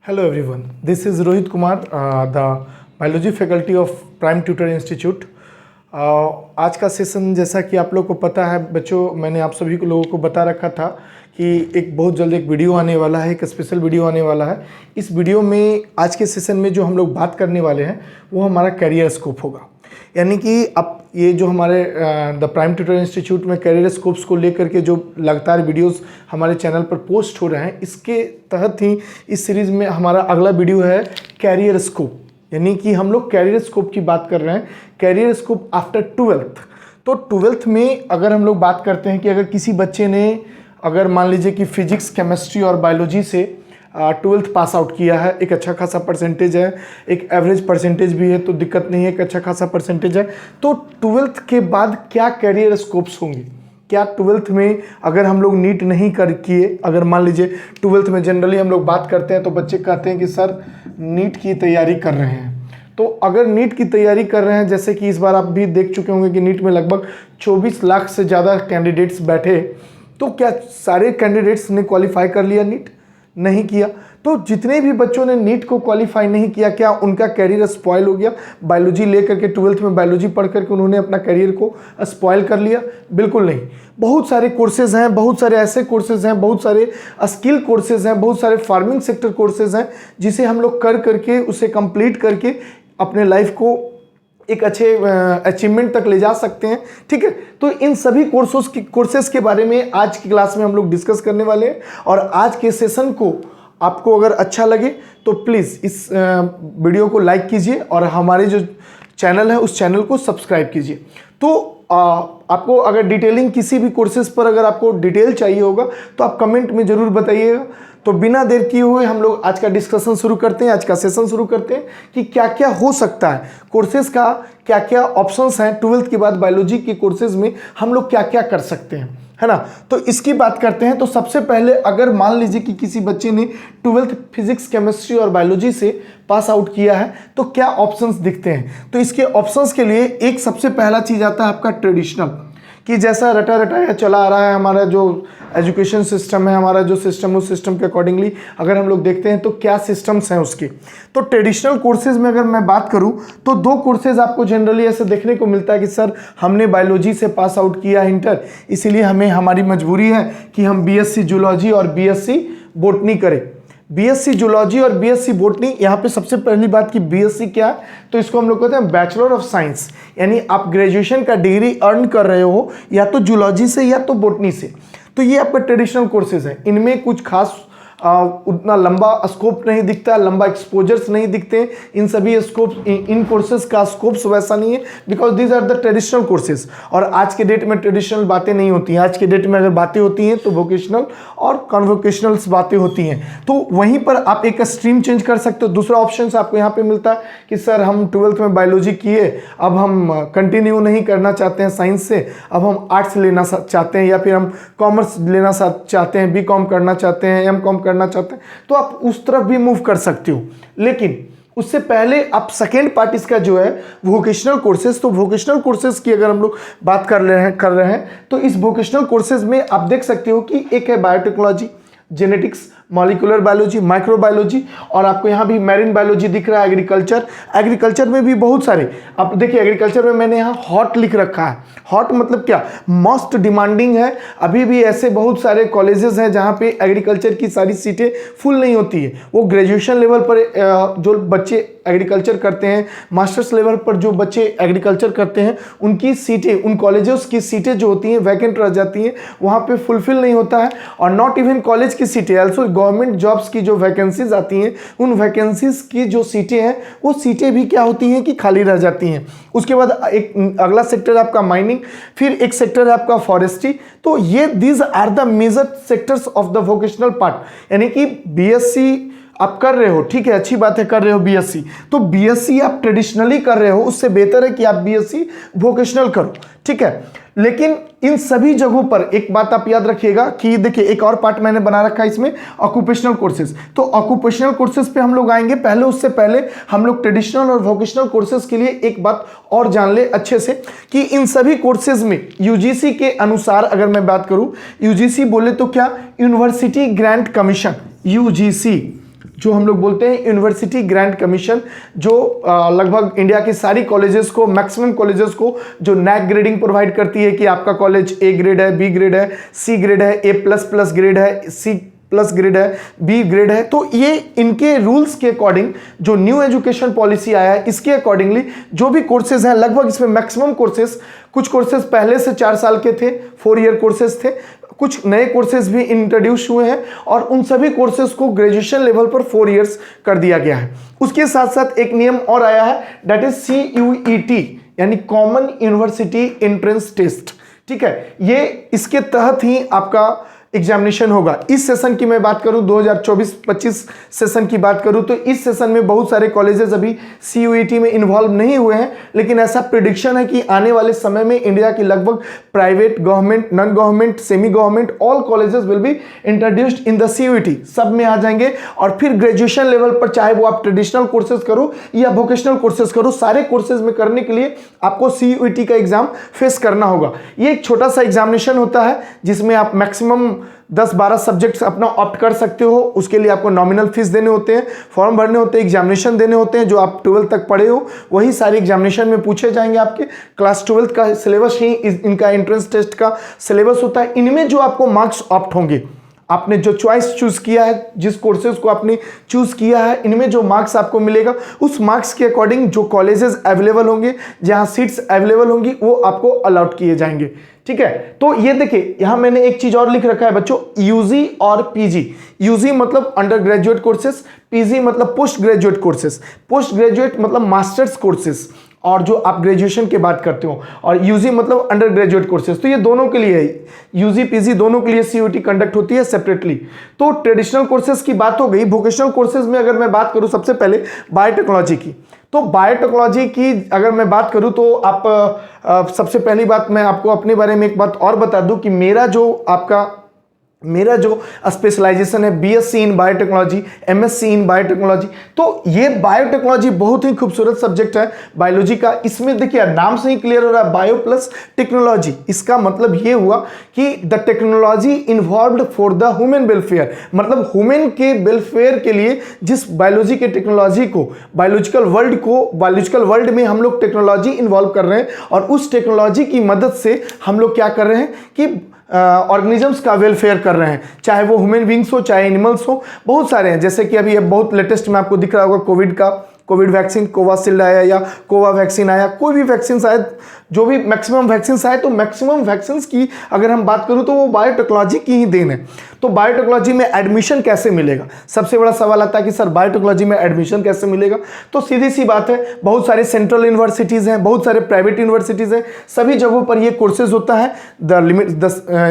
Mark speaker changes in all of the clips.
Speaker 1: Hello everyone, this is Rohit Kumar, the biology faculty of Prime Tutor Institute. आज का session जैसा कि आप लोग को पता है बच्चों, मैंने आप सभी को लोगों को बता रखा था कि एक बहुत जल्द एक वीडियो आने वाला है, एक स्पेशल वीडियो आने वाला है। इस वीडियो में आज के सेशन में जो हम लोग बात करने वाले हैं वो हमारा कैरियर स्कोप होगा। यानी कि अब ये जो हमारे द प्राइम ट्यूटर इंस्टीट्यूट में कैरियर स्कोप्स को लेकर के जो लगातार वीडियोस हमारे चैनल पर पोस्ट हो रहे हैं, इसके तहत ही इस सीरीज़ में हमारा अगला वीडियो है कैरियर स्कोप। यानी कि हम लोग कैरियर स्कोप की बात कर रहे हैं, कैरियर स्कोप आफ्टर 12th। तो 12th में अगर हम लोग बात करते हैं कि अगर किसी बच्चे ने अगर मान लीजिए कि फिजिक्स, केमिस्ट्री और बायोलॉजी से 12th पास आउट किया है, एक अच्छा खासा परसेंटेज है, एक एवरेज परसेंटेज भी है तो दिक्कत नहीं है, एक अच्छा खासा परसेंटेज है, तो 12th के बाद क्या कैरियर स्कोप्स होंगे? क्या 12th में अगर हम लोग नीट नहीं कर किए, अगर मान लीजिए 12th में जनरली हम लोग बात करते हैं तो बच्चे कहते हैं कि सर नीट की तैयारी कर रहे हैं। तो अगर नीट की तैयारी कर रहे हैं, जैसे कि इस बार आप भी देख चुके होंगे कि नीट में लगभग 24 लाख से ज़्यादा कैंडिडेट्स बैठे, तो क्या सारे कैंडिडेट्स ने क्वालिफाई कर लिया? नीट नहीं किया। तो जितने भी बच्चों ने नीट को क्वालिफाई नहीं किया, क्या उनका कैरियर स्पॉइल हो गया? बायोलॉजी लेकर के 12th में बायोलॉजी पढ़ करके उन्होंने अपना कैरियर को स्पॉइल कर लिया? बिल्कुल नहीं। बहुत सारे कोर्सेज हैं, बहुत सारे ऐसे कोर्सेज हैं, बहुत सारे स्किल कोर्सेज हैं, बहुत सारे फार्मिंग सेक्टर कोर्सेज हैं जिसे हम लोग कर करके उसे कंप्लीट करके अपने लाइफ को एक अच्छे अचीवमेंट तक ले जा सकते हैं। ठीक है, तो इन सभी कोर्सेज के बारे में आज की क्लास में हम लोग डिस्कस करने वाले हैं। और आज के सेशन को आपको अगर अच्छा लगे तो प्लीज़ इस वीडियो को लाइक कीजिए और हमारे जो चैनल है उस चैनल को सब्सक्राइब कीजिए। तो आपको अगर डिटेलिंग किसी भी कोर्सेज पर अगर आपको डिटेल चाहिए होगा तो आप कमेंट में ज़रूर बताइएगा। तो बिना देर किए हुए हम लोग आज का डिस्कशन शुरू करते हैं, आज का सेशन शुरू करते हैं कि क्या क्या हो सकता है, कोर्सेज का क्या क्या ऑप्शंस हैं, 12th के बाद बायोलॉजी के कोर्सेज में हम लोग क्या क्या कर सकते हैं, है ना। तो इसकी बात करते हैं। तो सबसे पहले अगर मान लीजिए कि किसी बच्चे ने 12th फिजिक्स, केमिस्ट्री और बायोलॉजी से पास आउट किया है तो क्या ऑप्शंस दिखते हैं? तो इसके ऑप्शंस के लिए एक सबसे पहला चीज़ आता है आपका ट्रेडिशनल, कि जैसा रटा रटाया चला आ रहा है हमारा जो एजुकेशन सिस्टम है, हमारा जो सिस्टम, उस सिस्टम के अकॉर्डिंगली अगर हम लोग देखते हैं तो क्या सिस्टम्स हैं उसके। तो ट्रेडिशनल कोर्सेज में अगर मैं बात करूं तो दो कोर्सेज आपको जनरली ऐसे देखने को मिलता है कि सर हमने बायोलॉजी से पास आउट किया इंटर, इसीलिए हमें हमारी मजबूरी है कि हम बीएससी जूलॉजी और बीएससी बॉटनी करें। बीएससी जूलॉजी और बीएससी बॉटनी, यहाँ पे सबसे पहली बात कि बीएससी क्या है, तो इसको हम लोग कहते हैं बैचलर ऑफ साइंस। यानी आप ग्रेजुएशन का डिग्री अर्न कर रहे हो या तो जूलॉजी से या तो बॉटनी से। तो ये आपका ट्रेडिशनल कोर्सेज है, इनमें कुछ खास उतना लंबा स्कोप नहीं दिखता, लंबा एक्सपोजर्स नहीं दिखते। इन सभी स्कोप, इन कोर्सेज का स्कोप्स वैसा नहीं है, because these are the traditional courses. और आज के डेट में ट्रेडिशनल बातें नहीं होती हैं। आज के डेट में अगर बातें होती हैं तो वोकेशनल और कॉन्वोकेशनल्स बातें होती हैं। तो वहीं पर आप एक स्ट्रीम चेंज कर सकते हो। दूसरा ऑप्शन आपको यहाँ पे मिलता है कि सर हम 12th में बायोलॉजी किए, अब हम कंटिन्यू नहीं करना चाहते हैं साइंस से, अब हम आर्ट्स लेना चाहते हैं या फिर हम कॉमर्स लेना चाहते हैं, बीकॉम करना चाहते हैं, एमकॉम करना चाहते हैं, तो आप उस तरफ भी मूव कर सकते हो। लेकिन उससे पहले आप सेकेंड पार्ट इसका जो है वोकेशनल कोर्सेज। तो वोकेशनल कोर्सेज की अगर हम लोग बात कर रहे हैं तो इस वोकेशनल कोर्सेज में आप देख सकते हो कि एक है biotechnology, genetics, molecular biology, microbiology, और आपको यहाँ भी मैरीन बायोलॉजी दिख रहा है। एग्रीकल्चर में भी बहुत सारे, आप देखिए एग्रीकल्चर में मैंने यहाँ हॉट लिख रखा है। हॉट मतलब क्या? मोस्ट डिमांडिंग है। अभी भी ऐसे बहुत सारे कॉलेजेस हैं जहाँ पे एग्रीकल्चर की सारी सीटें फुल नहीं होती है। वो ग्रेजुएशन लेवल पर जो बच्चे एग्रीकल्चर करते हैं, मास्टर्स लेवल पर जो बच्चे एग्रीकल्चर करते हैं, उनकी सीटें, उन कॉलेजेस की सीटें जो होती हैं वैकेंट रह जाती हैं, वहाँ पे फुलफिल नहीं होता है। और नॉट इवन कॉलेज की सीटें, ऑल्सो गवर्नमेंट जॉब्स की जो वैकेंसीज आती हैं, उन वैकेंसीज की जो सीटें हैं वो सीटें भी क्या होती हैं कि खाली रह जाती हैं। उसके बाद एक अगला सेक्टर है आपका माइनिंग, फिर एक सेक्टर है आपका फॉरेस्ट्री। तो ये these are the major sectors of the vocational part. यानी कि बीएससी आप कर रहे हो, ठीक है, अच्छी बात है, कर रहे हो बीएससी, तो बीएससी आप ट्रेडिशनली कर रहे हो, उससे बेहतर है कि आप बीएससी वोकेशनल करो, ठीक है। लेकिन इन सभी जगहों पर एक बात आप याद रखिएगा कि देखिए एक और पार्ट मैंने बना रखा है इसमें, ऑक्यूपेशनल कोर्सेज। तो ऑक्यूपेशनल कोर्सेज पे हम लोग आएंगे, पहले उससे पहले हम लोग ट्रेडिशनल और वोकेशनल कोर्सेज के लिए एक बात और जान ले अच्छे से कि इन सभी कोर्सेज में यूजीसी के अनुसार अगर मैं बात करूं, यूजीसी बोले तो क्या, यूनिवर्सिटी ग्रांट कमीशन, यूजीसी जो हम लोग बोलते हैं यूनिवर्सिटी ग्रांट कमीशन, जो लगभग इंडिया की सारी कॉलेजेस को, मैक्सिमम कॉलेजेस को जो नैक ग्रेडिंग प्रोवाइड करती है कि आपका कॉलेज ए ग्रेड है, बी ग्रेड है, सी ग्रेड है, ए प्लस प्लस ग्रेड है, सी प्लस ग्रेड है, बी ग्रेड है। तो ये इनके रूल्स के अकॉर्डिंग जो न्यू एजुकेशन पॉलिसी आया है, इसके अकॉर्डिंगली जो भी कोर्सेज हैं, लगभग इसमें मैक्सिमम कोर्सेज, कुछ कोर्सेज पहले से 4 साल के थे, 4 ईयर कोर्सेज थे, कुछ नए कोर्सेज भी इंट्रोड्यूस हुए हैं और उन सभी कोर्सेज को ग्रेजुएशन लेवल पर 4 इयर्स कर दिया गया है। उसके साथ साथ एक नियम और आया है, दैट इज CUET, यानी कॉमन यूनिवर्सिटी एंट्रेंस टेस्ट। ठीक है, ये इसके तहत ही आपका एग्जामिनेशन होगा। इस सेशन की मैं बात करूं, 2024-25 सेशन की बात करूं, तो इस सेशन में बहुत सारे कॉलेजेस अभी CUET में इन्वॉल्व नहीं हुए हैं, लेकिन ऐसा प्रिडिक्शन है कि आने वाले समय में इंडिया की लगभग private, government, non government, semi government, all colleges will be introduced in the CUET, सब में आ जाएंगे। और फिर ग्रेजुएशन लेवल पर, चाहे वो आप ट्रेडिशनल कोर्सेज करो या वोकेशनल कोर्सेज करो, सारे कोर्सेज में करने के लिए आपको CUET का एग्जाम फेस करना होगा। ये एक छोटा सा एग्जामिनेशन होता है जिसमें आप मैक्सिमम 10-12 सब्जेक्ट्स अपना ऑप्ट कर सकते हो। उसके लिए आपको नॉमिनल फीस देने होते हैं, फॉर्म भरने होते हैं, एग्जामिनेशन देने होते हैं। जो आप 12th तक पढ़े हो वही सारे एग्जामिनेशन में पूछे जाएंगे। आपके क्लास 12th का सिलेबस ही इनका एंट्रेंस टेस्ट का सिलेबस होता है। इनमें जो आपको मार्क्स ऑप्ट होंगे, आपने जो चॉइस चूज किया है, जिस कोर्सेज को आपने चूज किया है, इनमें जो मार्क्स आपको मिलेगा, उस मार्क्स के अकॉर्डिंग जो कॉलेजेस अवेलेबल होंगे, जहां सीट्स अवेलेबल होंगी, वो आपको अलॉट किए जाएंगे। ठीक है, तो ये देखिए, यहां मैंने एक चीज और लिख रखा है बच्चों, यूजी और पीजी। यूजी मतलब अंडर ग्रेजुएट कोर्सेस, पीजी मतलब post graduate courses, post graduate मतलब मास्टर्स कोर्सेस, और जो आप ग्रेजुएशन की बात करते हो, और यूजी मतलब अंडर ग्रेजुएट कोर्सेज। तो ये दोनों के लिए है, यूजी पीजी दोनों के लिए CUET कंडक्ट होती है सेपरेटली। तो ट्रेडिशनल कोर्सेज की बात हो गई। वोकेशनल कोर्सेज में अगर मैं बात करूं सबसे पहले बायोटेक्नोलॉजी की, तो बायोटेक्नोलॉजी की अगर मैं बात करूं तो आप सबसे पहली बात मैं आपको अपने बारे में एक बात और बता दूं कि मेरा जो स्पेशलाइजेशन है BSc इन बायोटेक्नोलॉजी, MSc इन बायोटेक्नोलॉजी। तो ये बायोटेक्नोलॉजी बहुत ही खूबसूरत सब्जेक्ट है बायोलॉजी का। इसमें देखिए नाम से ही क्लियर हो रहा है, बायो प्लस टेक्नोलॉजी। इसका मतलब ये हुआ कि the technology involved for the human welfare, मतलब ह्यूमन के वेलफेयर के लिए जिस बायोलॉजी के टेक्नोलॉजी को, बायोलॉजिकल वर्ल्ड में हम लोग टेक्नोलॉजी इन्वॉल्व कर रहे हैं, और उस टेक्नोलॉजी की मदद से हम लोग क्या कर रहे हैं कि ऑर्गेनिजम्स का वेलफेयर कर रहे हैं, चाहे वो ह्यूमन बींग्स हो, चाहे एनिमल्स हो, बहुत सारे हैं। जैसे कि अभी बहुत लेटेस्ट में आपको दिख रहा होगा कोविड वैक्सीन, कोवाशील्ड आया या कोवा वैक्सीन आया, कोई भी वैक्सीन आए, जो भी मैक्सिमम वैक्सीन आए, तो मैक्सिमम वैक्सीन की अगर हम बात करूं तो वो बायोटेक्नोलॉजी की ही देन है। तो बायोटेक्नोलॉजी में एडमिशन कैसे मिलेगा, सबसे बड़ा सवाल आता है कि सर बायोटेक्नोलॉजी में एडमिशन कैसे मिलेगा। तो सीधी सी बात है, बहुत सारे सेंट्रल यूनिवर्सिटीज़ हैं, बहुत सारे प्राइवेट यूनिवर्सिटीज़ हैं, सभी जगहों पर ये कोर्सेज होता है।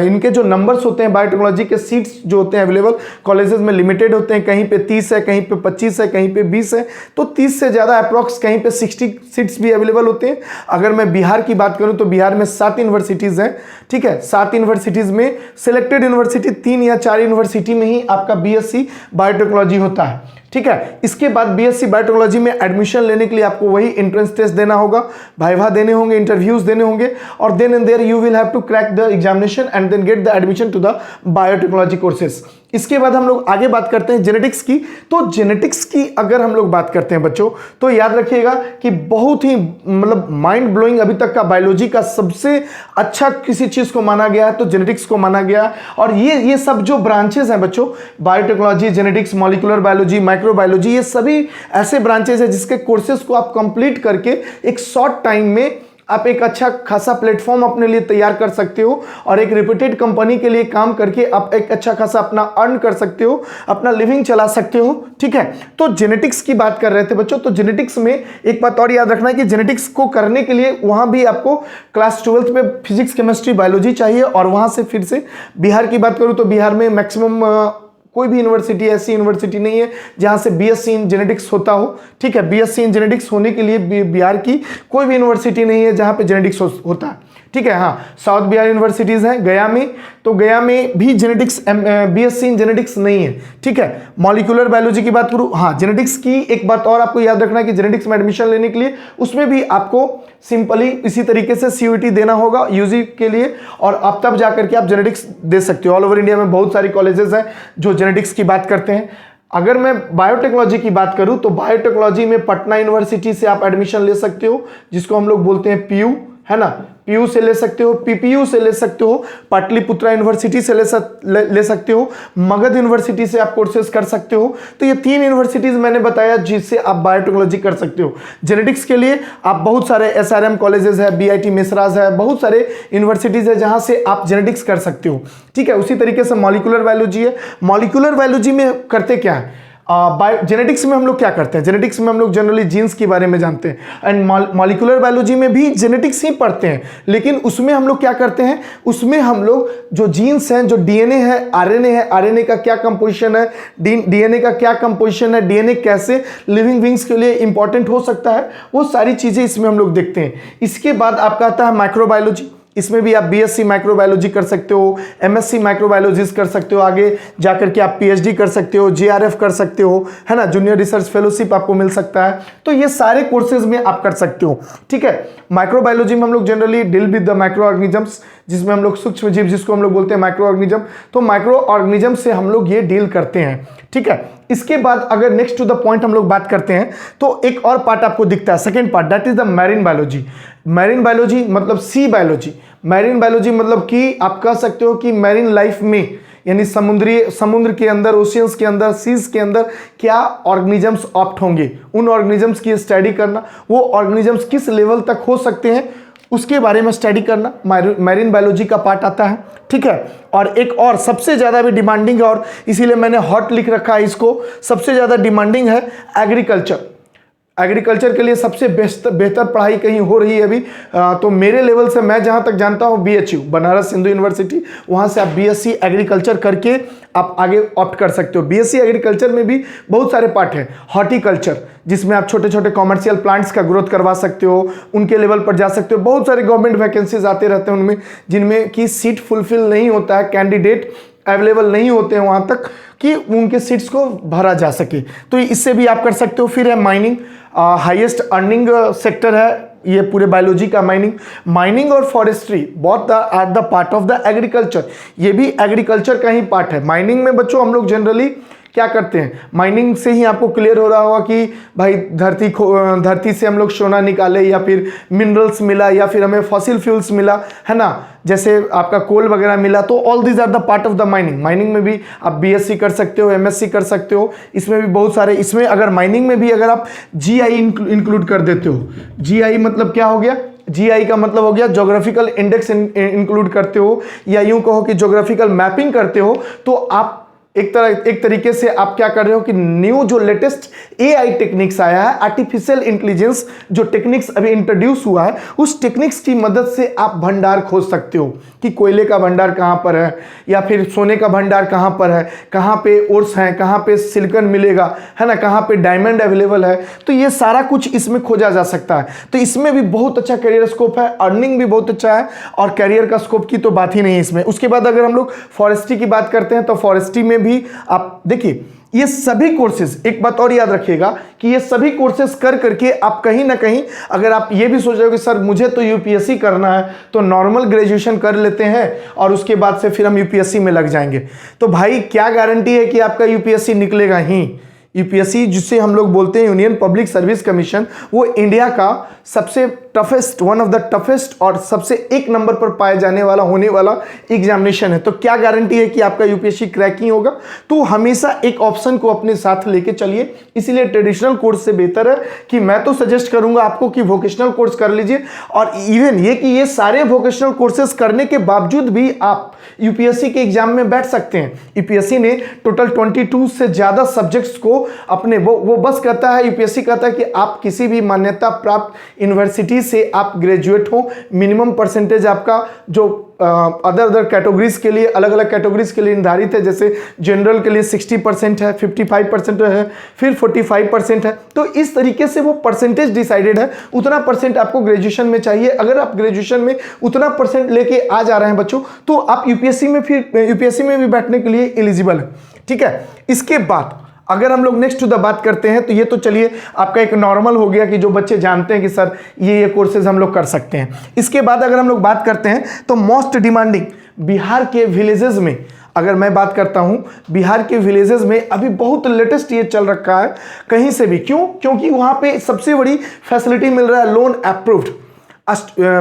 Speaker 1: इनके जो नंबर्स होते हैं, बायोटेक्नोलॉजी के सीट्स जो होते हैं अवेलेबल कॉलेजेस में लिमिटेड होते हैं, कहीं पे 30 है, कहीं पे 25 है, कहीं पे 20 है, तो 30 से ज़्यादा अप्रॉक्स कहीं पे 60 सीट्स भी अवेलेबल होते हैं। अगर मैं बिहार की बात करूं तो बिहार में 7 यूनिवर्सिटीज़ हैं। ठीक है, 7 यूनिवर्सिटीज़ में सिलेक्टेड यूनिवर्सिटी 3 या 4 यूनिवर्सिटी में ही आपका BSc बायोटेक्नोलॉजी होता है। ठीक है, इसके बाद BSc बायोटेक्नोलॉजी में एडमिशन लेने के लिए आपको वही एंट्रेंस टेस्ट देना होगा, वाइवा देने होंगे, इंटरव्यूज देने होंगे, और then and there you will have to crack the examination and then get the admission to the biotechnology courses. इसके बाद हम लोग आगे बात करते हैं जेनेटिक्स की। तो जेनेटिक्स की अगर हम लोग बात करते हैं बच्चों, तो याद रखिएगा कि बहुत ही मतलब माइंड ब्लोइंग अभी तक का बायोलॉजी का सबसे अच्छा किसी चीज को माना गया है तो जेनेटिक्स को माना गया। और ये सब जो ब्रांचेस हैं बच्चों, biotechnology, genetics, molecular biology, microbiology, ये सभी ऐसे ब्रांचेस हैं जिसके कोर्सेज को आप कंप्लीट करके एक शॉर्ट टाइम में आप एक अच्छा खासा प्लेटफॉर्म अपने लिए तैयार कर सकते हो, और एक रिप्यूटेड कंपनी के लिए काम करके आप एक अच्छा खासा अपना अर्न कर सकते हो, अपना लिविंग चला सकते हो। ठीक है, तो जेनेटिक्स की बात कर रहे थे बच्चों। तो जेनेटिक्स में एक बात और याद रखना है कि जेनेटिक्स को करने के लिए वहां भी आपको क्लास 12th में फिजिक्स, केमिस्ट्री, बायोलॉजी चाहिए। और वहां से फिर से बिहार की बात करूं तो बिहार में मैक्सिमम कोई भी यूनिवर्सिटी ऐसी यूनिवर्सिटी नहीं है जहां से BSc इन जेनेटिक्स होता हो। ठीक है, BSc इन जेनेटिक्स होने के लिए बिहार की कोई भी यूनिवर्सिटी नहीं है जहां पे जेनेटिक्स होता है। ठीक है, हाँ, साउथ बिहार यूनिवर्सिटीज़ हैं गया में, तो गया में भी जेनेटिक्स BSc इन जेनेटिक्स नहीं है। ठीक है, मॉलिक्यूलर बायोलॉजी की बात करूँ, हाँ, जेनेटिक्स की एक बात और आपको याद रखना है कि जेनेटिक्स में एडमिशन लेने के लिए उसमें भी आपको सिंपली इसी तरीके से CUET देना होगा UG के लिए, और आप तब जाकर के आप जेनेटिक्स दे सकते हो। ऑल ओवर इंडिया में बहुत सारी कॉलेजेस हैं जो जेनेटिक्स की बात करते हैं। अगर मैं बायोटेक्नोलॉजी की बात करूं तो बायोटेक्नोलॉजी में पटना यूनिवर्सिटी से आप एडमिशन ले सकते हो, जिसको हम लोग बोलते हैं पीयू, है ना। पीयू से ले सकते हो, पीपीयू से ले सकते हो, पाटलिपुत्रा यूनिवर्सिटी से ले सकते हो, मगध यूनिवर्सिटी से आप कोर्सेज कर सकते हो। तो ये 3 यूनिवर्सिटीज मैंने बताया जिससे आप बायोटेक्नोलॉजी कर सकते हो। जेनेटिक्स के लिए आप बहुत सारे एसआरएम कॉलेजेस है, बीआईटी मेसराज है, बहुत सारे यूनिवर्सिटीज है जहां से आप जेनेटिक्स कर सकते हो, ठीक है। उसी तरीके से मॉलिक्यूलर बायोलॉजी है। मॉलिक्यूलर बायोलॉजी में करते क्या है, जेनेटिक्स में हम लोग क्या करते हैं, जेनेटिक्स में हम लोग जनरली जीन्स के बारे में जानते हैं, एंड मॉलिक्यूलर बायोलॉजी में भी जेनेटिक्स ही पढ़ते हैं, लेकिन उसमें हम लोग क्या करते हैं, उसमें हम लोग जो जीन्स हैं, जो डीएनए है, आरएनए का क्या कंपोजिशन है, डीएनए का क्या कंपोजिशन है, डीएनए कैसे लिविंग बींग्स के लिए इंपॉर्टेंट हो सकता है, वो सारी चीजें इसमें हम लोग देखते हैं। इसके बाद आपका आता है माइक्रोबायोलॉजी। इसमें भी आप बीएससी माइक्रोबायोलॉजी कर सकते हो, एमएससी माइक्रोबायोलॉजी कर सकते हो, आगे जाकर के आप पीएचडी कर सकते हो, जेआरएफ कर सकते हो, है ना, जूनियर रिसर्च फेलोशिप आपको मिल सकता है। तो ये सारे कोर्सेज में आप कर सकते हो, ठीक है। माइक्रोबायोलॉजी में हम लोग generally deal with the micro organisms, जिसमें हम लोग सूक्ष्म जीव, जिसको हम लोग बोलते हैं माइक्रो ऑर्गेनिज्म, तो माइक्रो ऑर्गेनिज्म से हम लोग ये डील करते हैं, ठीक है। इसके बाद अगर नेक्स्ट टू द पॉइंट हम लोग बात करते हैं तो एक और पार्ट आपको दिखता है, second part, that is the marine biology. Marine biology मतलब सी बायोलॉजी। मैरीन बायोलॉजी मतलब कि आप कह सकते हो कि मैरीन लाइफ में, यानी समुद्र के अंदर, ओशियंस के अंदर, सीज के अंदर क्या ऑर्गेनिजम्स ऑप्ट होंगे, उन ऑर्गेनिजम्स की स्टडी करना, वो ऑर्गेनिजम्स किस लेवल तक हो सकते हैं उसके बारे में स्टडी करना मैरीन बायोलॉजी का पार्ट आता है, ठीक है। और एक और सबसे ज़्यादा भी डिमांडिंग है, और इसीलिए मैंने हॉट लिख रखा है इसको, सबसे ज़्यादा डिमांडिंग है एग्रीकल्चर। एग्रीकल्चर के लिए सबसे बेहतर पढ़ाई कहीं हो रही है अभी, तो मेरे लेवल से मैं जहाँ तक जानता हूँ बीएचयू, बनारस हिंदू यूनिवर्सिटी, वहाँ से आप बीएससी एग्रीकल्चर करके आप आगे ऑप्ट कर सकते हो। बीएससी एग्रीकल्चर में भी बहुत सारे पार्ट हैं। हॉर्टिकल्चर, जिसमें आप छोटे छोटे कॉमर्शियल प्लांट्स का ग्रोथ करवा सकते हो, उनके लेवल पर जा सकते हो। बहुत सारे गवर्नमेंट वैकेंसीज आते रहते हैं उनमें, जिनमें कि सीट फुलफिल नहीं होता है, कैंडिडेट अवेलेबल नहीं होते हैं वहाँ तक कि उनके सीट्स को भरा जा सके, तो इससे भी आप कर सकते हो। फिर है माइनिंग, हाईएस्ट अर्निंग सेक्टर है ये पूरे बायोलॉजी का। माइनिंग और forestry both are the part of the agriculture, ये भी एग्रीकल्चर का ही पार्ट है। माइनिंग में बच्चों हम लोग जनरली क्या करते हैं, माइनिंग से ही आपको क्लियर हो रहा होगा कि भाई धरती से हम लोग सोना निकाले, या फिर मिनरल्स मिला, या फिर हमें फॉसिल फ्यूल्स मिला, है ना, जैसे आपका कोल वगैरह मिला, तो all these are the part of the mining. Mining में भी आप बीएससी कर सकते हो, एमएससी कर सकते हो, इसमें भी बहुत सारे, इसमें अगर माइनिंग में भी अगर आप जीआई इंक्लूड कर देते हो, जीआई मतलब क्या हो गया, जीआई का मतलब हो गया ज्योग्राफिकल इंडेक्स इंक्लूड करते हो, या यूं कहो कि ज्योग्राफिकल मैपिंग करते हो, तो आप एक तरीके से आप क्या कर रहे हो कि न्यू जो लेटेस्ट एआई टेक्निक्स आया है, आर्टिफिशियल इंटेलिजेंस जो टेक्निक्स अभी इंट्रोड्यूस हुआ है, उस टेक्निक्स की मदद से आप भंडार खोज सकते हो कि कोयले का भंडार कहाँ पर है, या फिर सोने का भंडार कहाँ पर है, कहाँ पे ओर्स हैं, कहाँ पे सिलिकॉन मिलेगा, है ना, कहाँ पे डायमंड अवेलेबल है। तो ये सारा कुछ इसमें खोजा जा सकता है। तो इसमें भी बहुत अच्छा करियर स्कोप है, अर्निंग भी बहुत अच्छा है, और करियर का स्कोप की तो बात ही नहीं है इसमें। उसके बाद अगर हम लोग फॉरेस्ट्री की बात करते हैं तो फॉरेस्ट्री में भी आप देखिए, ये सभी कोर्सेज, एक बात और याद रखिएगा कि ये सभी कोर्सेज कर करके आप कहीं ना कहीं, अगर आप ये भी सोच रहे हो कि सर मुझे तो यूपीएससी करना है, तो नॉर्मल ग्रेजुएशन कर लेते हैं और उसके बाद से फिर हम यूपीएससी में लग जाएंगे, तो भाई क्या गारंटी है कि आपका यूपीएससी निकलेगा ही। यूपीएससी जिसे हम लोग बोलते हैं यूनियन पब्लिक सर्विस कमीशन, वो इंडिया का सबसे toughest, one of the toughest और सबसे एक नंबर पर पाए जाने वाला होने वाला एग्जामिनेशन है। तो क्या गारंटी है कि आपका यूपीएससी क्रैक ही होगा। तो हमेशा एक ऑप्शन को अपने साथ लेके चलिए। इसीलिए ट्रेडिशनल कोर्स से बेहतर है कि मैं तो सजेस्ट करूंगा आपको कि वोकेशनल कोर्स कर लीजिए, और इवन ये कि ये सारे वोकेशनल कोर्सेज करने के बावजूद भी आप यूपीएससी के एग्जाम में बैठ सकते हैं। यूपीएससी ने टोटल 22 से ज्यादा सब्जेक्ट्स को अपने वो बस कहता है, यूपीएससी कहता है कि आप किसी भी मान्यता प्राप्त यूनिवर्सिटी से आप ग्रेजुएट हो, मिनिमम परसेंटेज आपका जो अदर कैटेगरीज के लिए, अलग अलग कैटेगरीज के लिए निर्धारित है, जैसे जनरल के लिए 60% है, 55% है, फिर 45% है। तो इस तरीके से वो परसेंटेज डिसाइडेड है, उतना परसेंट आपको ग्रेजुएशन में चाहिए। अगर आप ग्रेजुएशन में उतना परसेंट लेके आ जा रहे हैं बच्चों, तो आप यूपीएससी में भी बैठने के लिए एलिजिबल है, ठीक है। इसके बाद अगर हम लोग नेक्स्ट टू द बात करते हैं, तो ये तो चलिए आपका एक नॉर्मल हो गया कि जो बच्चे जानते हैं कि सर ये कोर्सेज हम लोग कर सकते हैं। इसके बाद अगर हम लोग बात करते हैं तो मोस्ट डिमांडिंग बिहार के विलेजेस में अगर मैं बात करता हूँ बिहार के विलेजेस में अभी बहुत लेटेस्ट ये चल रखा है कहीं से भी, क्यों? क्योंकि वहाँ पे सबसे बड़ी फैसिलिटी मिल रहा है loan approved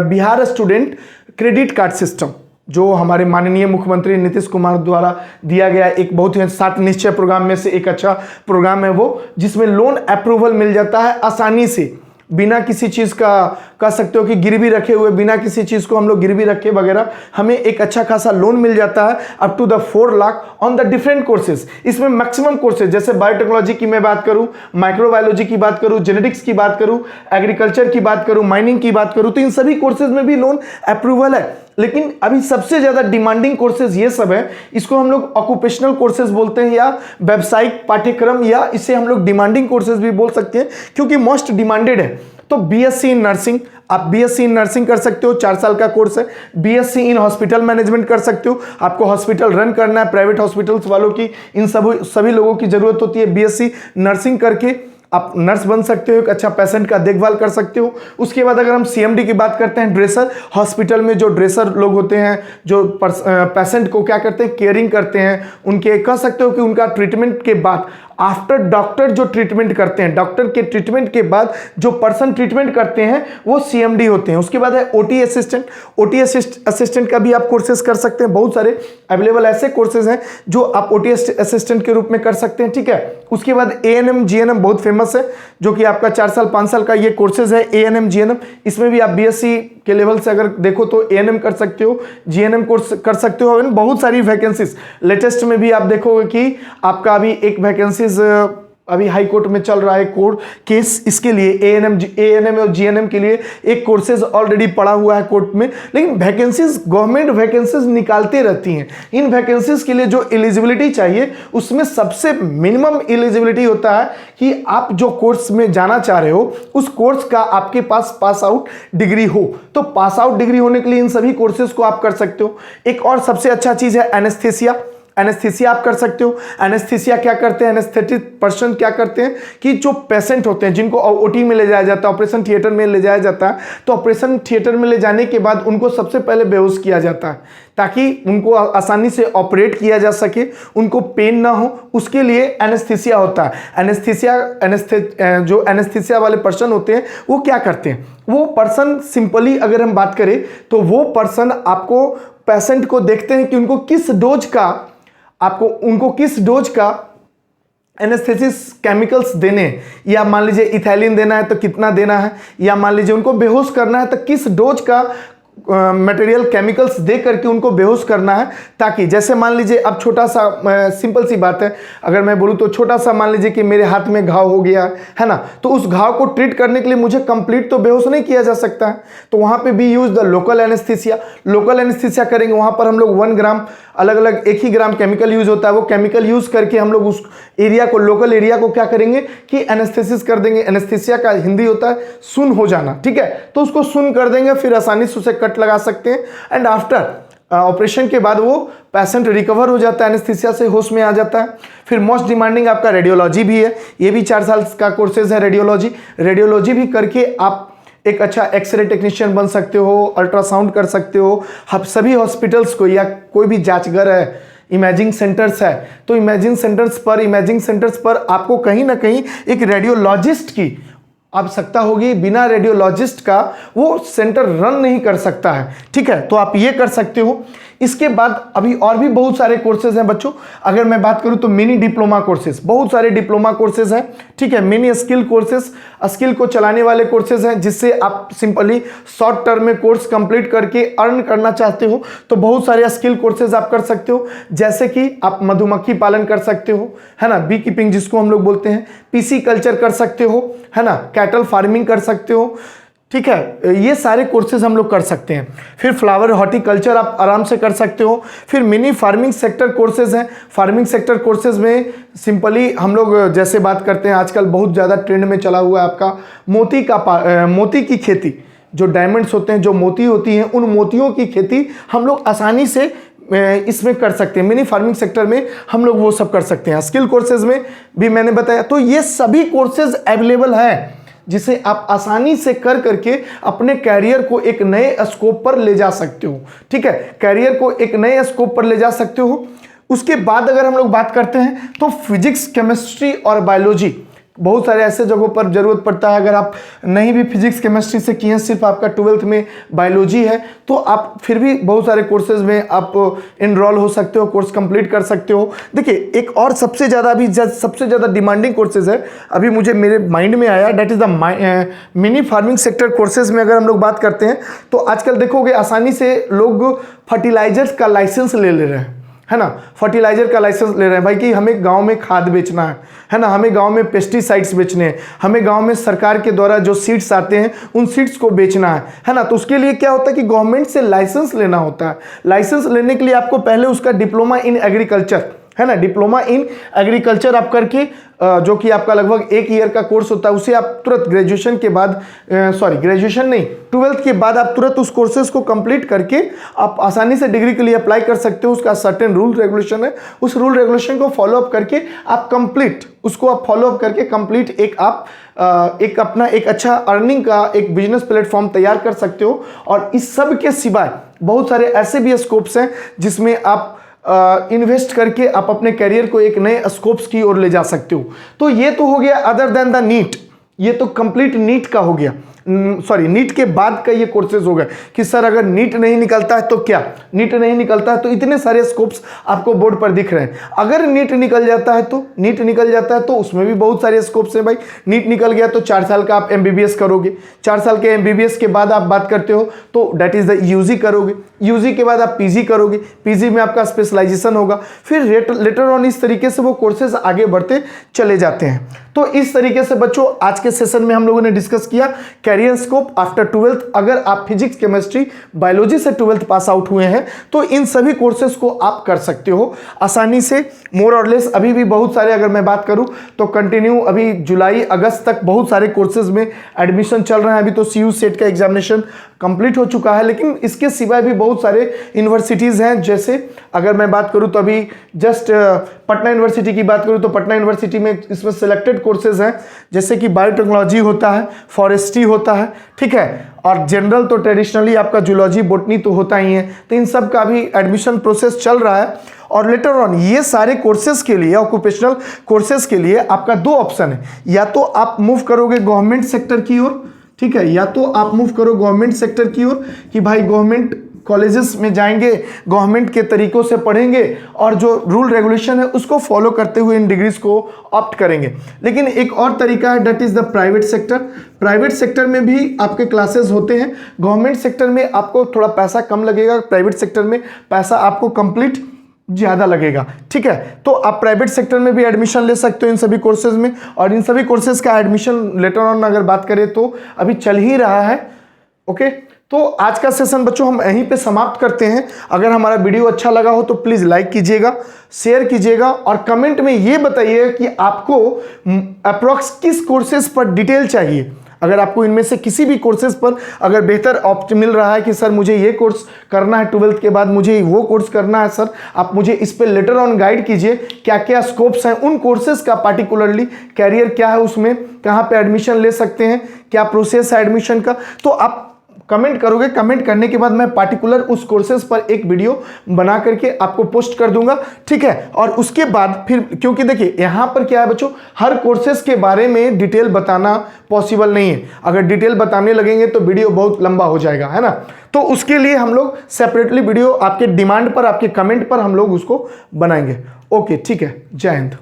Speaker 1: Bihar student credit card system, जो हमारे माननीय मुख्यमंत्री नीतीश कुमार द्वारा दिया गया एक बहुत ही 7 निश्चय प्रोग्राम में से एक अच्छा प्रोग्राम है वो, जिसमें लोन अप्रूवल मिल जाता है आसानी से, बिना किसी चीज़ का कह सकते हो कि गिरवी रखे हुए, बिना किसी चीज़ को हम लोग गिरवी रखे वगैरह हमें एक अच्छा खासा लोन मिल जाता है up to the 4 lakh on the different courses. इसमें मैक्सिमम कोर्सेज जैसे बायोटेक्नोलॉजी की मैं बात करूं, माइक्रोबायोलॉजी की बात करूं, जेनेटिक्स की बात करूं, एग्रीकल्चर की बात करूं, माइनिंग की बात करूं, तो इन सभी कोर्सेज में भी लोन अप्रूवल है। लेकिन अभी सबसे ज़्यादा डिमांडिंग कोर्सेज ये सब है, इसको हम लोग ऑक्यूपेशनल कोर्सेज बोलते हैं या व्यावसायिक पाठ्यक्रम, या इसे हम लोग डिमांडिंग कोर्सेज भी बोल सकते हैं क्योंकि मोस्ट डिमांडेड है। तो बीएससी इन नर्सिंग, आप बीएससी इन नर्सिंग कर सकते हो, 4 साल का कोर्स है। बीएससी इन हॉस्पिटल मैनेजमेंट कर सकते हो, आपको हॉस्पिटल रन करना है, प्राइवेट हॉस्पिटल्स वालों की, इन सभी लोगों की जरूरत होती है। बीएससी नर्सिंग करके आप नर्स बन सकते हो, एक अच्छा पेशेंट का देखभाल कर सकते हो। उसके बाद अगर हम सीएमडी की बात करते हैं, ड्रेसर, हॉस्पिटल में जो ड्रेसर लोग होते हैं जो पेशेंट को क्या करते हैं, केयरिंग करते हैं, उनके कह सकते हो कि उनका ट्रीटमेंट के बाद आफ्टर डॉक्टर जो ट्रीटमेंट करते हैं, डॉक्टर के ट्रीटमेंट के बाद जो पर्सन ट्रीटमेंट करते हैं वो सीएमडी होते हैं। उसके बाद है ओटी असिस्टेंट, ओटी असिस्टेंट का भी आप कोर्सेज कर सकते हैं, बहुत सारे अवेलेबल ऐसे कोर्सेज हैं जो आप ओटी असिस्टेंट के रूप में कर सकते हैं, ठीक है। उसके बाद एएनएम जीएनएम बहुत फेमस है, जो कि आपका 4 साल 5 साल का ये कोर्सेज है एएनएम जीएनएम। इसमें भी आप बीएससी के लेवल से अगर देखो तो एएनएम कर सकते हो, जीएनएम कोर्स कर सकते हो। बहुत सारी वैकेंसीज लेटेस्ट में भी आप देखोगे कि आपका अभी एक वैकेंसीज अभी हाई कोर्ट में चल रहा है कोर्ट केस, इसके लिए एएनएम और जीएनएम के लिए एक कोर्सेज ऑलरेडी पड़ा हुआ है कोर्ट में। लेकिन वैकेंसीज गवर्नमेंट वैकेंसीज निकालते रहती हैं। इन वैकेंसीज के लिए जो एलिजिबिलिटी चाहिए उसमें सबसे मिनिमम एलिजिबिलिटी होता है कि आप जो कोर्स में जाना चाह रहे हो उस कोर्स का आपके पास पास आउट डिग्री हो। तो पास आउट डिग्री होने के लिए इन सभी कोर्सेज को आप कर सकते हो। एक और सबसे अच्छा चीज है एनेस्थीसिया, एनेस्थीसिया आप कर सकते हो। एनेस्थीसिया क्या करते हैं, एनेस्थेटिक पर्सन क्या करते हैं कि जो पेशेंट होते हैं जिनको ओटी में ले जाया जाता है, ऑपरेशन थिएटर में ले जाया जाता है, तो ऑपरेशन थिएटर में ले जाने के बाद उनको सबसे पहले बेहोश किया जाता है ताकि उनको आसानी से ऑपरेट किया जा सके, उनको पेन ना हो, उसके लिए एनेस्थीसिया होता है। जो एनेस्थीसिया वाले पर्सन होते हैं वो क्या करते हैं, वो पर्सन सिंपली अगर हम बात करें तो वो पर्सन आपको पेशेंट को देखते हैं कि उनको किस डोज का एनेस्थेसिस केमिकल्स देने, या मान लीजिए इथाइलिन देना है तो कितना देना है, या मान लीजिए उनको बेहोश करना है तो किस डोज का मटेरियल केमिकल्स दे करके उनको बेहोश करना है। ताकि जैसे मान लीजिए अब छोटा सा सिंपल सी बात है, अगर मैं बोलूँ तो छोटा सा मान लीजिए कि मेरे हाथ में घाव हो गया है ना, तो उस घाव को ट्रीट करने के लिए मुझे कंप्लीट तो बेहोश नहीं किया जा सकता है, तो वहाँ पे भी use the local anaesthesia. Local anaesthesia करेंगे, वहाँ पर हम लोग 1 ग्राम अलग अलग एक ही ग्राम केमिकल यूज होता है, वो केमिकल यूज करके हम लोग उस एरिया को, लोकल एरिया को क्या करेंगे कि एनेस्थेसिस कर देंगे। एनेस्थीसिया का हिंदी होता है सुन हो जाना, ठीक है, तो उसको सुन कर देंगे, फिर आसानी से उसे कट लगा सकते हैं एंड आफ्टर ऑपरेशन के बाद वो पेशेंट रिकवर हो जाता है, एनेस्थीसिया से होश में आ जाता है। फिर मोस्ट डिमांडिंग आपका रेडियोलॉजी भी है, ये भी 4 साल का कोर्सेज है रेडियोलॉजी भी करके आप एक अच्छा एक्सरे टेक्नीशियन बन सकते हो, अल्ट्रासाउंड कर सकते हो। आप सभी हॉस्पिटल्स को या कोई भी जांचघर है, इमेजिंग सेंटर्स है, तो इमेजिंग सेंटर्स पर आपको कहीं ना कहीं एक रेडियोलॉजिस्ट की आवश्यकता होगी। बिना रेडियोलॉजिस्ट का वो सेंटर रन नहीं कर सकता है, ठीक है, तो आप ये कर सकते हो। इसके बाद अभी और भी बहुत सारे कोर्सेज हैं बच्चों। अगर मैं बात करूं तो मिनी डिप्लोमा कोर्सेज, बहुत सारे डिप्लोमा कोर्सेज हैं, ठीक है। मिनी स्किल कोर्सेज, स्किल को चलाने वाले कोर्सेज हैं, जिससे आप सिंपली शॉर्ट टर्म में कोर्स कंप्लीट करके अर्न करना चाहते हो तो बहुत सारे स्किल कोर्सेज आप कर सकते हो। जैसे कि आप मधुमक्खी पालन कर सकते हो, है ना, बी कीपिंग जिसको हम लोग बोलते हैं, पीसी कल्चर कर सकते हो, है ना, कैटल फार्मिंग कर सकते हो, ठीक है, ये सारे कोर्सेज हम लोग कर सकते हैं। फिर फ्लावर हॉर्टिकल्चर आप आराम से कर सकते हो। फिर मिनी फार्मिंग सेक्टर कोर्सेज हैं। फार्मिंग सेक्टर कोर्सेज में सिंपली हम लोग जैसे बात करते हैं, आजकल बहुत ज़्यादा ट्रेंड में चला हुआ है आपका मोती की खेती, जो डायमंड्स होते हैं, जो मोती होती हैं, उन मोतियों की खेती हम लोग आसानी से इसमें कर सकते हैं। मिनी फार्मिंग सेक्टर में हम लोग वो सब कर सकते हैं। स्किल कोर्सेज में भी मैंने बताया, तो ये सभी कोर्सेज अवेलेबल हैं जिसे आप आसानी से कर करके अपने कैरियर को एक नए स्कोप पर ले जा सकते हो, ठीक है, कैरियर को एक नए स्कोप पर ले जा सकते हो। उसके बाद अगर हम लोग बात करते हैं तो फिजिक्स, केमिस्ट्री और बायोलॉजी, बहुत सारे ऐसे जगहों पर जरूरत पड़ता है। अगर आप नहीं भी फिजिक्स केमिस्ट्री से किए हैं, सिर्फ आपका 12th में बायोलॉजी है, तो आप फिर भी बहुत सारे कोर्सेज में आप इनरोल हो सकते हो, कोर्स कंप्लीट कर सकते हो। देखिए एक और सबसे ज़्यादा डिमांडिंग कोर्सेज है, अभी मुझे मेरे माइंड में आया, that is the mini farming sector courses में अगर हम लोग बात करते हैं तो आजकल देखोगे आसानी से लोग फर्टिलाइजर्स का लाइसेंस ले रहे हैं, है ना। फर्टिलाइजर का लाइसेंस ले रहे हैं भाई कि हमें गांव में खाद बेचना है ना, हमें गांव में पेस्टिसाइड्स बेचने हैं, हमें गांव में सरकार के द्वारा जो सीड्स आते हैं उन सीड्स को बेचना है ना। तो उसके लिए क्या होता है कि गवर्नमेंट से लाइसेंस लेना होता है। लाइसेंस लेने के लिए आपको पहले उसका डिप्लोमा इन एग्रीकल्चर, है ना, डिप्लोमा इन एग्रीकल्चर आप करके, जो कि आपका लगभग 1 ईयर का कोर्स होता है, उसे आप तुरंत ग्रेजुएशन के बाद, ग्रेजुएशन नहीं, 12th के बाद आप तुरंत उस कोर्सेज को कंप्लीट करके आप आसानी से डिग्री के लिए अप्लाई कर सकते हो। उसका सर्टेन रूल रेगुलेशन है, उस रूल रेगुलेशन को फॉलो अप करके आप कंप्लीट एक अपना एक अच्छा अर्निंग का एक बिजनेस प्लेटफॉर्म तैयार कर सकते हो। और इस सब के सिवाय बहुत सारे ऐसे भी स्कोप्स हैं जिसमें आप इन्वेस्ट करके आप अपने करियर को एक नए स्कोप्स की ओर ले जा सकते हो। तो ये तो हो गया अदर देन द नीट, ये तो कंप्लीट नीट का हो गया, नीट के बाद का ये कोर्सेज हो गए कि सर अगर नीट नहीं निकलता है तो क्या, नीट नहीं निकलता है तो इतने सारे स्कोप्स आपको बोर्ड पर दिख रहे हैं। अगर नीट निकल जाता है तो उसमें भी बहुत सारे स्कोप्स हैं भाई। नीट निकल गया तो 4 साल का आप एमबीबीएस करोगे, 4 साल के एमबीबीएस के बाद आप बात करते हो तो डेट इज द यूजी करोगे, यूजी के बाद आप पीजी करोगे, पीजी में आपका स्पेशलाइजेशन होगा, फिर लेटर ऑन इस तरीके से वो कोर्सेज आगे बढ़ते चले जाते हैं। तो इस तरीके से बच्चों आज के सेशन में हम लोगों ने डिस्कस किया कैरियर स्कोप आफ्टर 12th। अगर आप फिजिक्स, केमिस्ट्री, बायोलॉजी से 12th पास आउट हुए हैं तो इन सभी कोर्सेज को आप कर सकते हो आसानी से, मोर और लेस। अभी भी बहुत सारे, अगर मैं बात करूं तो कंटिन्यू अभी जुलाई अगस्त तक बहुत सारे कोर्सेज में एडमिशन चल रहे हैं। अभी तो सीयू सेट का एग्जामिनेशन कंप्लीट हो चुका है, लेकिन इसके सिवाय भी बहुत सारे यूनिवर्सिटीज़ हैं। जैसे अगर मैं बात करूं तो अभी जस्ट पटना यूनिवर्सिटी की बात करूं तो पटना यूनिवर्सिटी में इसमें सिलेक्टेड कोर्सेज हैं, जैसे कि बायोटेक्नोलॉजी होता है, फॉरेस्ट्री होता है, ठीक है, और जनरल तो ट्रेडिशनली आपका जूलॉजी, बोटनी तो होता ही है। तो इन सब का भी एडमिशन प्रोसेस चल रहा है। और लेटर ऑन ये सारे कोर्सेज के लिए, ऑक्यूपेशनल कोर्सेज के लिए आपका 2 ऑप्शन है, या तो आप मूव करोगे गवर्नमेंट सेक्टर की ओर, ठीक है, या तो आप मूव करो गवर्नमेंट सेक्टर की ओर कि भाई गवर्नमेंट कॉलेजेस में जाएंगे, गवर्नमेंट के तरीकों से पढ़ेंगे और जो रूल रेगुलेशन है उसको फॉलो करते हुए इन डिग्रीज को ऑप्ट करेंगे। लेकिन एक और तरीका है, that is the private sector. Private sector में भी आपके क्लासेस होते हैं। गवर्नमेंट सेक्टर में आपको थोड़ा पैसा कम लगेगा, प्राइवेट सेक्टर में पैसा आपको कंप्लीट ज़्यादा लगेगा, ठीक है। तो आप प्राइवेट सेक्टर में भी एडमिशन ले सकते हो इन सभी कोर्सेज में, और इन सभी कोर्सेज का एडमिशन लेटर ऑन अगर बात करें तो अभी चल ही रहा है। ओके, तो आज का सेशन बच्चों हम यहीं पे समाप्त करते हैं। अगर हमारा वीडियो अच्छा लगा हो तो प्लीज़ लाइक कीजिएगा, शेयर कीजिएगा और कमेंट में ये बताइएगा कि आपको अप्रॉक्स किस कोर्सेज पर डिटेल चाहिए। अगर आपको इनमें से किसी भी कोर्सेज पर अगर बेहतर ऑप्शन मिल रहा है कि सर मुझे ये कोर्स करना है 12th के बाद, मुझे वो कोर्स करना है सर, आप मुझे इस पे लेटर ऑन गाइड कीजिए, क्या क्या स्कोप्स हैं उन कोर्सेज का, पार्टिकुलरली कैरियर क्या है उसमें, कहाँ पे एडमिशन ले सकते हैं, क्या प्रोसेस है एडमिशन का। तो आप कमेंट करोगे, कमेंट करने के बाद मैं पार्टिकुलर उस कोर्सेज पर एक वीडियो बना करके आपको पोस्ट कर दूंगा, ठीक है। और उसके बाद फिर, क्योंकि देखिए यहाँ पर क्या है बच्चों, हर कोर्सेज के बारे में डिटेल बताना पॉसिबल नहीं है। अगर डिटेल बताने लगेंगे तो वीडियो बहुत लंबा हो जाएगा, है ना। तो उसके लिए हम लोग सेपरेटली वीडियो आपके डिमांड पर, आपके कमेंट पर हम लोग उसको बनाएंगे। ओके, ठीक है, जय हिंद।